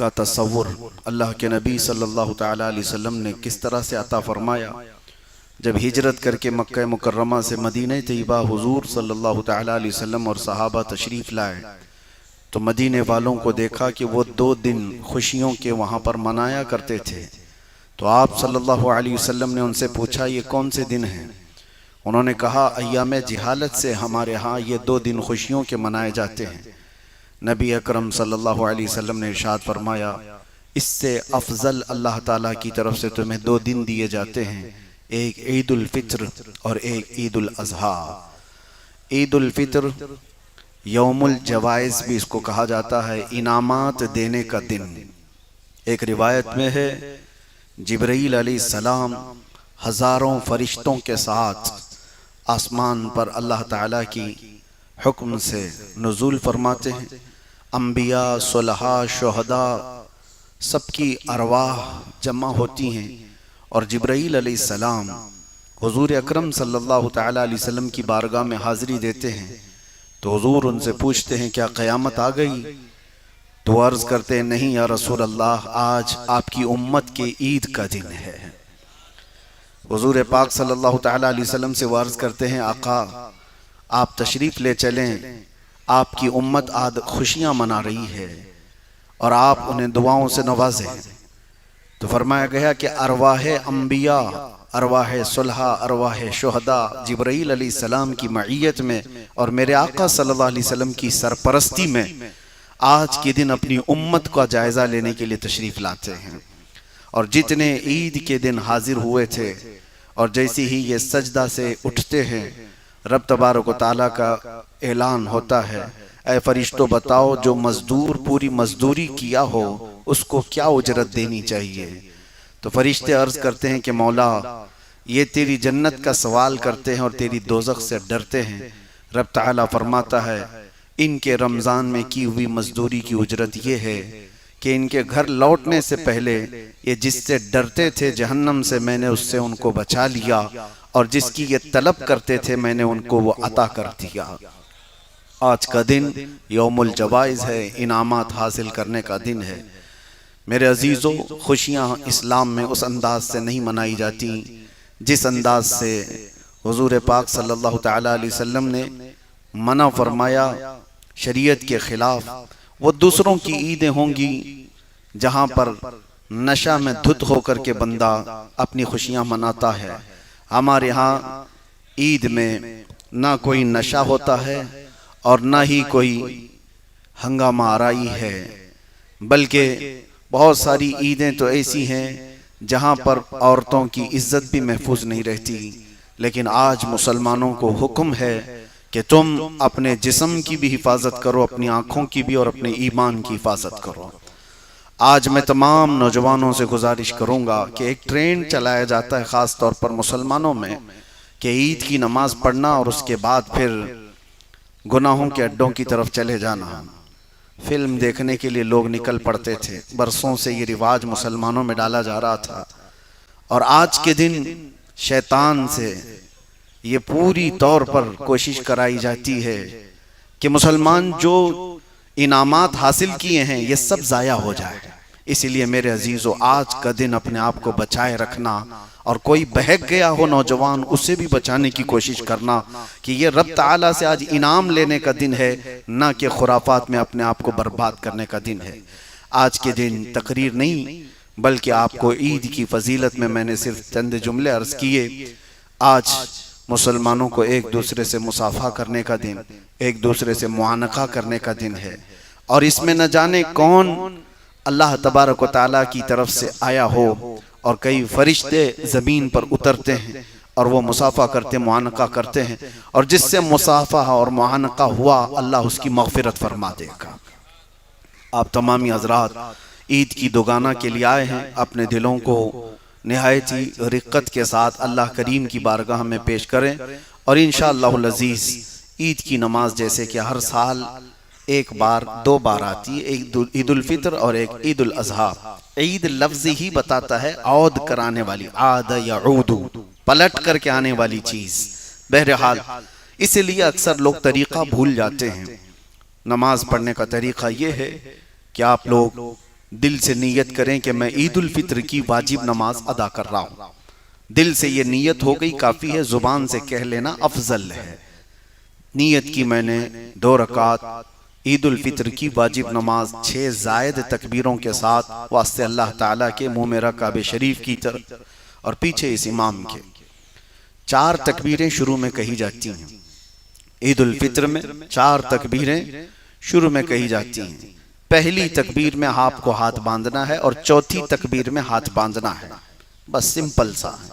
کا تصور اللہ کے نبی صلی اللہ تعالیٰ علیہ وسلم نے کس طرح سے عطا فرمایا۔ جب ہجرت کر کے مکہ مکرمہ سے مدینہ طیبہ حضور صلی اللہ تعالیٰ علیہ وسلم اور صحابہ تشریف لائے تو مدینے والوں کو دیکھا کہ وہ 2 دن خوشیوں کے وہاں پر منایا کرتے تھے۔ تو آپ صلی اللہ علیہ وسلم نے ان سے پوچھا یہ کون سے دن ہیں؟ انہوں نے کہا ایام جہالت سے ہمارے ہاں یہ 2 دن خوشیوں کے منائے جاتے ہیں۔ نبی اکرم صلی اللہ علیہ وسلم نے ارشاد فرمایا اس سے افضل اللہ تعالیٰ کی طرف سے تمہیں 2 دن دیے جاتے ہیں، ایک عید الفطر اور ایک عید الاضحیٰ۔ عید الفطر یوم الجوائز بھی اس کو کہا جاتا ہے، انعامات دینے کا دن۔ ایک روایت میں ہے جبرائیل علیہ السلام ہزاروں فرشتوں کے ساتھ آسمان پر اللہ تعالیٰ کی حکم سے نزول فرماتے ہیں۔ انبیاء، صلحاء، شہداء سب کی ارواح جمع ہوتی ہیں اور جبرائیل علیہ السلام حضور اکرم صلی اللہ تعالیٰ علیہ وسلم کی بارگاہ میں حاضری دیتے ہیں۔ تو حضور ان سے پوچھتے ہیں کیا قیامت آ گئی؟ تو عرض کرتے ہیں نہیں یا رسول اللہ، آج آپ کی امت کے عید کا دن ہے۔ حضور پاک صلی اللہ تعالیٰ علیہ وسلم سے وہ عرض کرتے ہیں آقا آپ تشریف لے چلیں، آپ کی امت آج خوشیاں منا رہی ہے اور آپ انہیں دعاؤں سے نوازیں۔ تو فرمایا گیا کہ ارواح انبیاء، ارواح صلحاء، ارواح شہداء جبرائیل علیہ السلام کی معیت میں اور میرے آقا صلی اللہ علیہ وسلم کی سرپرستی میں آج کے دن اپنی امت کا جائزہ لینے کے لیے تشریف لاتے ہیں۔ اور جتنے عید کے دن حاضر ہوئے تھے اور جیسی ہی یہ سجدہ سے اٹھتے ہیں رب تبارک و تعالیٰ کا اعلان ہوتا ہے اے فرشتوں بتاؤ جو مزدور پوری مزدوری کیا ہو اس کو کیا اجرت دینی چاہیے؟ تو فرشتے عرض کرتے ہیں کہ مولا یہ تیری جنت کا سوال کرتے ہیں اور تیری دوزخ سے ڈرتے ہیں۔ رب تعالیٰ فرماتا ہے ان کے رمضان میں کی ہوئی مزدوری کی اجرت یہ ہے کہ ان کے گھر لوٹنے سے پہلے یہ جس سے ڈرتے تھے جہنم سے میں نے اس سے ان کو بچا لیا اور جس کی یہ طلب کرتے تھے میں نے ان کو وہ عطا کر دیا۔ آج کا دن یوم الجوائز ہے، انعامات حاصل کرنے کا دن ہے۔ میرے عزیزو خوشیاں اسلام میں اس انداز سے نہیں منائی جاتی جس انداز سے حضور پاک صلی اللہ تعالیٰ علیہ وسلم نے منع فرمایا شریعت کے خلاف۔ وہ دوسروں کی عیدیں ہوں گی جہاں پر نشہ میں دھت ہو کر کے بندہ اپنی خوشیاں مناتا ہے۔ ہمارے ہاں عید میں نہ کوئی نشہ ہوتا ہے اور نہ ہی کوئی ہنگامہ آرائی ہے، بلکہ بہت ساری عیدیں تو ایسی ہیں جہاں پر عورتوں کی عزت بھی محفوظ نہیں رہتی۔ لیکن آج مسلمانوں کو حکم ہے کہ تم اپنے جسم کی بھی حفاظت کرو، اپنی آنکھوں کی بھی اور اپنے ایمان کی حفاظت کرو۔ آج میں تمام نوجوانوں سے گزارش کروں گا کہ ایک ٹرینڈ چلایا جاتا ہے خاص طور پر مسلمانوں میں کہ عید کی نماز پڑھنا اور اس کے بعد پھر گناہوں کے اڈوں کی طرف چلے جانا۔ فلم دیکھنے کے لیے لوگ نکل پڑتے تھے، برسوں سے یہ رواج مسلمانوں میں ڈالا جا رہا تھا، اور آج کے دن شیطان سے یہ پوری طور پر کوشش کرائی جاتی ہے کہ مسلمان جو انعامات حاصل کیے ہیں یہ سب ضائع ہو جائے۔ اسی لیے میرے عزیزو آج کا دن اپنے آپ کو بچائے رکھنا، اور کوئی بہک گیا ہو نوجوان اسے بھی بچانے کی کوشش کرنا کہ یہ رب تعالیٰ سے آج انعام لینے کا دن ہے، نہ کہ خرافات میں اپنے آپ کو برباد کرنے کا دن ہے۔ آج کے دن تقریر نہیں بلکہ آپ کو عید کی فضیلت میں نے صرف چند جملے عرض کیے۔ آج مسلمانوں کو ایک دوسرے سے مصافحہ کرنے کا دن، ایک دوسرے سے معانقہ کرنے کا دن ہے، اور اس میں نہ جانے کون اللہ تبارک و تعالیٰ کی طرف سے آیا ہو اور کئی فرشتے زمین پر اترتے ہیں اور وہ مصافحہ کرتے معانقہ کرتے ہیں، اور جس سے مصافحہ اور معانقہ ہوا اللہ اس کی مغفرت فرما دے گا۔ آپ تمامی حضرات عید کی دوگانہ کے لیے آئے ہیں، اپنے دلوں کو نہایت ہی رقت کے ساتھ اللہ کریم کی بارگاہ میں پیش کریں، اور انشاءاللہ العزیز عید کی نماز جیسے کہ ہر سال ایک بار 2 بار آتی ہے، ایک عید الفطر اور ایک عید الاضحیٰ۔ عید لفظ ہی بتاتا ہے عود کرانے والی، عاد یعود، پلٹ کر کے آنے والی چیز۔ بہرحال اس لیے اکثر لوگ طریقہ بھول جاتے ہیں۔ نماز پڑھنے کا طریقہ یہ ہے کہ آپ لوگ دل سے نیت کریں کہ میں عید الفطر کی واجب نماز ادا کر رہا ہوں. دل سے یہ نیت ہو گئی کافی ہے، زبان سے کہہ لینا افضل ہے. نیت کی میں نے 2 رکعت عید الفطر کی واجب نماز 6 زائد تکبیروں کے ساتھ واسطے اللہ تعالیٰ کے منہ میرا کعبہ شریف کی طرف اور پیچھے اس امام کے. 4 تکبیریں شروع میں کہی جاتی ہیں عید الفطر میں. 4 تکبیریں شروع میں کہی جاتی ہیں. پہلی تکبیر میں آپ کو ہاتھ باندھنا ہے اور چوتھی تکبیر میں ہاتھ باندھنا ہے. بس سمپل سا ہے.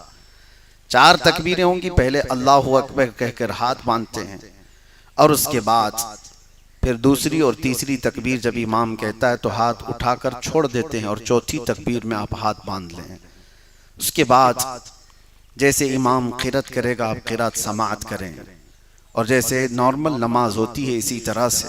4 تکبیریں ہوں گی، پہلے اللہ اکبر کہہ کر ہاتھ باندھتے ہیں اور اس کے بعد پھر دوسری اور تیسری تکبیر جب امام کہتا ہے تو ہاتھ اٹھا کر چھوڑ دیتے ہیں اور چوتھی تکبیر میں آپ ہاتھ باندھ لیں. اس کے بعد جیسے امام قرات کرے گا آپ قرات سماعت کریں، اور جیسے نارمل نماز ہوتی ہے اسی طرح سے.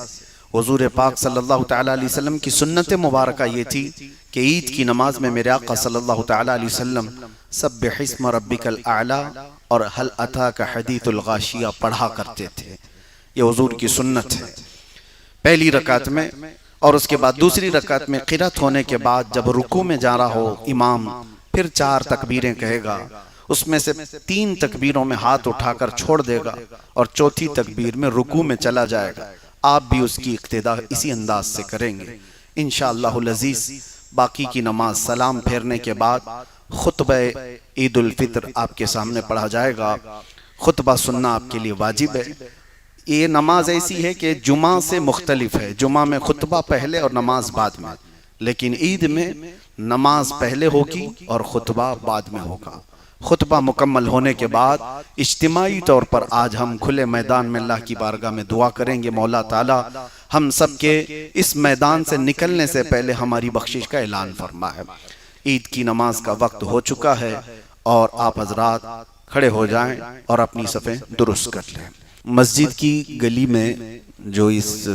حضور پاک صلی اللہ تعالیٰ علیہ وسلم کی سنت مبارکہ یہ تھی کہ عید کی نماز میں میرے آقا صلی اللہ تعالیٰ علیہ وسلم سبح اسم ربک الاعلی اور هل اتاک حدیث الغاشیہ پڑھا کرتے تھے. یہ حضور کی سنت ہے پہلی رکعت میں. اور اس کے بعد دوسری رکعت میں قرات ہونے کے بعد جب رکوع میں جا رہا ہو امام پھر 4 تکبیریں کہے گا، اس میں سے 3 تکبیروں میں ہاتھ اٹھا کر چھوڑ دے گا اور چوتھی تکبیر میں رکوع میں چلا جائے گا. آپ بھی اس کی اقتداء اسی انداز سے کریں گے انشاءاللہ العزیز. باقی کی نماز سلام پھیرنے کے بعد خطبہ عید الفطر آپ کے سامنے پڑھا جائے گا. خطبہ سننا آپ کے لیے واجب ہے. یہ نماز ایسی ہے کہ جمعہ سے مختلف ہے. جمعہ میں خطبہ پہلے اور نماز بعد میں، لیکن عید میں نماز پہلے ہوگی اور خطبہ بعد میں ہوگا. خطبہ مکمل ہونے کے بعد اجتماعی طور پر آج ہم کھلے میدان میں اللہ کی بارگاہ میں دعا کریں گے مولا تعالیٰ ہم سب کے اس میدان سے نکلنے سے پہلے ہماری بخشش کا اعلان فرمائے. عید کی نماز کا وقت ہو چکا ہے اور آپ حضرات کھڑے ہو جائیں اور اپنی صفیں درست کر لیں. مسجد کی گلی میں جو اس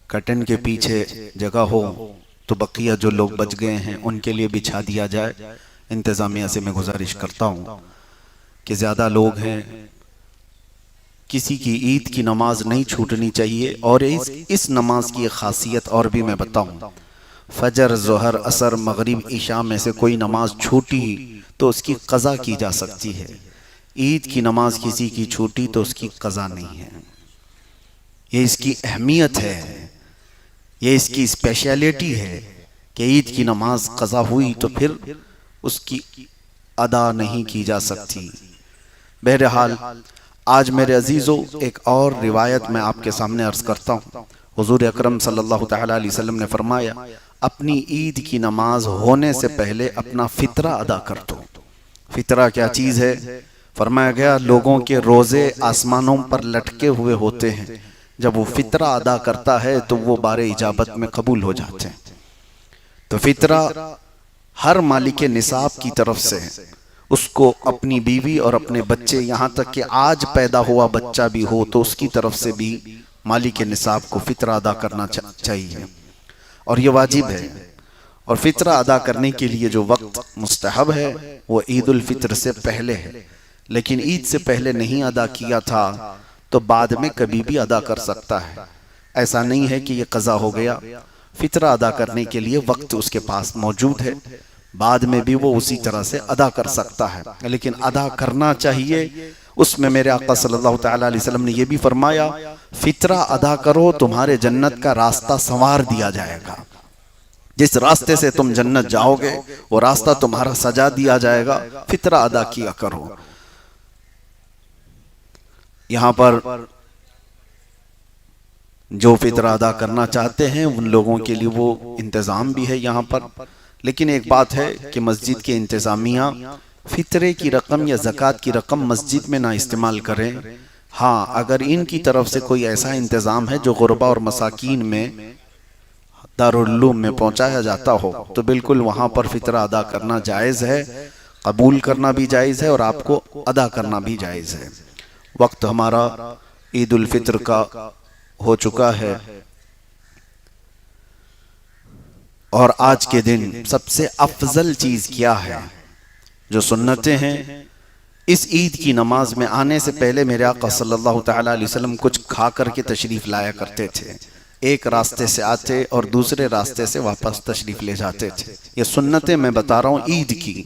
کٹن کے پیچھے جگہ ہو تو بقیہ جو لوگ بچ گئے ہیں ان کے لیے بچھا دیا جائے. انتظامیہ سے میں گزارش کرتا ہوں کہ زیادہ لوگ ہیں، کسی کی عید کی نماز نہیں چھوٹنی چاہیے. اور اس نماز کی خاصیت اور بھی میں بتاؤں، فجر ظہر عصر مغرب عشاء میں سے کوئی نماز چھوٹی تو اس کی قضا کی جا سکتی ہے. عید کی نماز کسی کی چھوٹی تو اس کی قضا نہیں ہے. یہ اس کی اہمیت ہے، یہ اس کی اسپیشلیٹی ہے کہ عید کی نماز قضا ہوئی تو پھر اس کی ادا نہیں کی جا سکتی. بہرحال آج میرے عزیزو ایک اور روایت میں آپ کے سامنے عرض کرتا ہوں. حضور اکرم صلی اللہ تعالیٰ علیہ وسلم نے فرمایا اپنی عید کی نماز ہونے سے پہلے اپنا فطرہ ادا کر دو. فطرہ کیا چیز ہے؟ فرمایا گیا لوگوں کے روزے آسمانوں پر لٹکے ہوئے ہوتے ہیں، جب وہ فطرہ ادا کرتا ہے تو وہ بار اجابت میں قبول ہو جاتے ہیں. تو فطرہ ہر مالک نصاب کی طرف سے اس کو اپنی بیوی اور اپنے بچے، یہاں تک کہ آج پیدا ہوا بچہ بھی ہو تو اس کی طرف سے بھی مالک نصاب کو فطرہ ادا کرنا چاہیے اور یہ واجب ہے. اور فطرہ ادا کرنے کے لیے جو وقت مستحب ہے وہ عید الفطر سے پہلے ہے، لیکن عید سے پہلے نہیں ادا کیا تھا تو بعد میں کبھی بھی ادا کر سکتا ہے. ایسا نہیں ہے کہ یہ قضا ہو گیا. فطرہ ادا کرنے کے لیے وقت اس کے پاس موجود ہے، بعد میں بھی وہ اسی طرح سے ادا کر سکتا ہے، لیکن ادا کرنا چاہیے. اس میں میرے آقا صلی اللہ تعالیٰ علیہ وسلم نے یہ بھی فرمایا فطرہ ادا کرو تمہارے جنت کا راستہ سنوار دیا جائے گا. جس راستے سے تم جنت جاؤ گے وہ راستہ تمہارا سجا دیا جائے گا. فطرہ ادا کیا کرو. یہاں پر جو فطرہ ادا کرنا چاہتے ہیں ان لوگوں کے لیے وہ انتظام بھی ہے یہاں پر. لیکن ایک بات ہے کہ مسجد کے انتظامیہ فطرے کی رقم یا زکوٰۃ کی رقم مسجد میں نہ استعمال کریں. ہاں اگر ان کی طرف سے کوئی ایسا انتظام ہے جو غربا اور مساکین میں دارالعلوم میں پہنچایا جاتا ہو تو بالکل وہاں پر فطرہ ادا کرنا جائز ہے، قبول کرنا بھی جائز ہے اور آپ کو ادا کرنا بھی جائز ہے. وقت ہمارا عید الفطر کا ہو چکا ہے اور آج کے دن سب سے افضل چیز کیا ہے؟ جو سنتیں ہیں اس عید کی نماز میں آنے سے پہلے میرے آقا صلی اللہ تعالیٰ علیہ وسلم کچھ کھا کر کے تشریف لایا کرتے تھے. ایک راستے سے آتے اور دوسرے راستے سے واپس تشریف لے جاتے تھے. یہ سنتیں میں بتا رہا ہوں عید کی.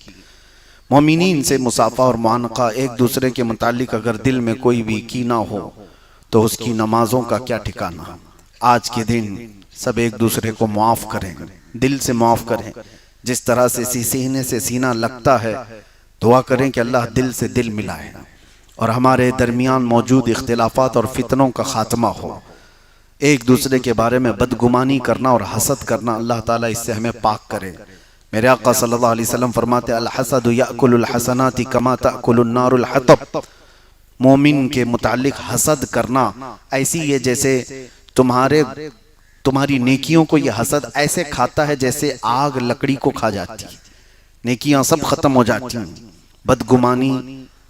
مومنین سے مصافحہ اور معانقہ، ایک دوسرے کے متعلق اگر دل میں کوئی بھی کینہ ہو تو اس کی نمازوں کا کیا ٹھکانہ. آج کے دن سب ایک دوسرے کو معاف کریں، دل سے معاف کریں. جس طرح سے سینے سے سینہ لگتا ہے، دعا کریں کہ اللہ دل سے دل ملائے اور ہمارے درمیان موجود اختلافات اور فتنوں کا خاتمہ ہو. ایک دوسرے کے بارے میں بدگمانی کرنا اور حسد کرنا، اللہ تعالیٰ اس سے ہمیں پاک کرے. میرے آقا صلی اللہ علیہ وسلم فرماتے ہیں الحسد یأکل الحسنات کما تأکل النار الحطب. مومن کے متعلق حسد کرنا ایسی ہے جیسے تمہاری نیکیوں کو یہ حسد ایسے کھاتا ہے جیسے آگ لکڑی کو کھا جاتی ہے. نیکیاں سب ختم ہو جاتی ہیں. بدگمانی،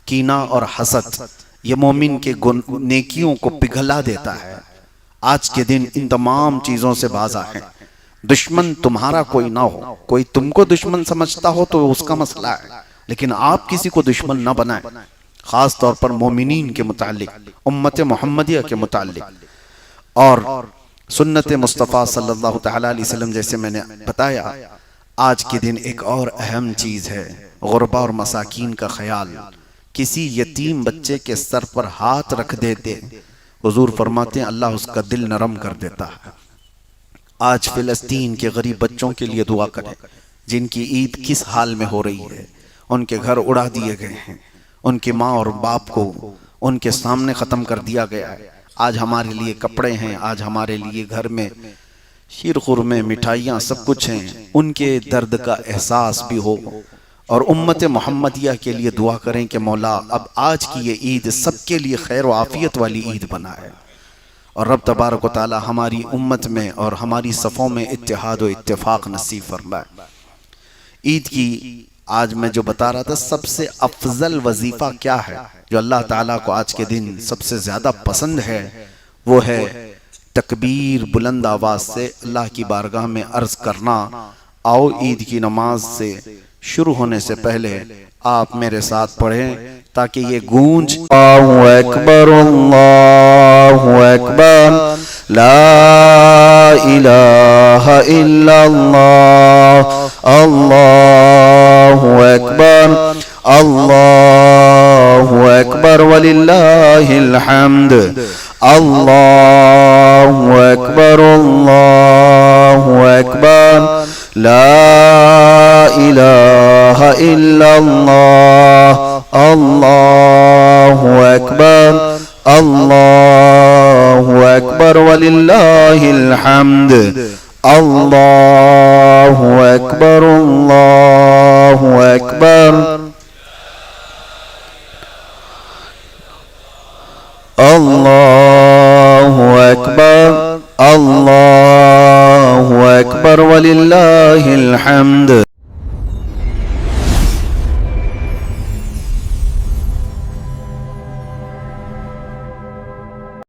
کینہ اور حسد یہ مومن کے نیکیوں کو پگھلا دیتا ہے. آج کے دن ان تمام چیزوں سے باز آئیں. دشمن تمہارا کوئی نہ ہو، کوئی تم کو دشمن سمجھتا ہو تو اس کا مسئلہ ہے، لیکن آپ کسی کو دشمن نہ بنائیں. خاص طور پر مومنین کے متعلق، امت محمدیہ کے متعلق اور سنت مصطفیٰ صلی اللہ تعالیٰ علیہ وسلم جیسے میں نے بتایا. آج کے دن ایک اور اہم چیز ہے غربا اور مساکین کا خیال. کسی یتیم بچے کے سر پر ہاتھ رکھ دیتے، حضور فرماتے ہیں اللہ اس کا دل نرم کر دیتا ہے. آج فلسطین کے غریب بچوں کے لیے دعا کریں جن کی عید کس حال میں ہو رہی ہے. ان کے گھر اڑا دیے گئے ہیں، ان کے ماں اور باپ کو ان کے سامنے ختم کر دیا گیا ہے. آج ہمارے لیے کپڑے ہیں، آج ہمارے لیے گھر میں شیر خورمے، مٹھائیاں سب کچھ ہیں. ان کے درد کا احساس بھی ہو اور امت محمدیہ کے لیے دعا کریں کہ مولا اب آج کی یہ عید سب کے لیے خیر و عافیت والی عید بنائے اور رب تبارک و تعالی ہماری امت میں اور ہماری صفوں میں اتحاد و اتفاق نصیب فرمائے. عید کی آج میں جو بتا رہا تھا سب سے افضل وظیفہ کیا ہے جو اللہ تعالیٰ کو آج کے دن سب سے زیادہ پسند ہے، وہ ہے تکبیر بلند آواز سے اللہ کی بارگاہ میں عرض کرنا. آؤ عید کی نماز سے شروع ہونے سے پہلے آپ میرے ساتھ پڑھیں تاکہ یہ گونج اللہ اکبر اللہ اکبر لا الہ الا اللہ اللہ اکبر اللہ اکبر وللہ الحمد اللہ اکبر اللہ اکبر لا الہ الا اللہ اللہ اکبر اللہ اکبر وللہ الحمد اللہ اکبر اللہ اکبر اللہ اکبر اللہ اکبر وللہ الحمد.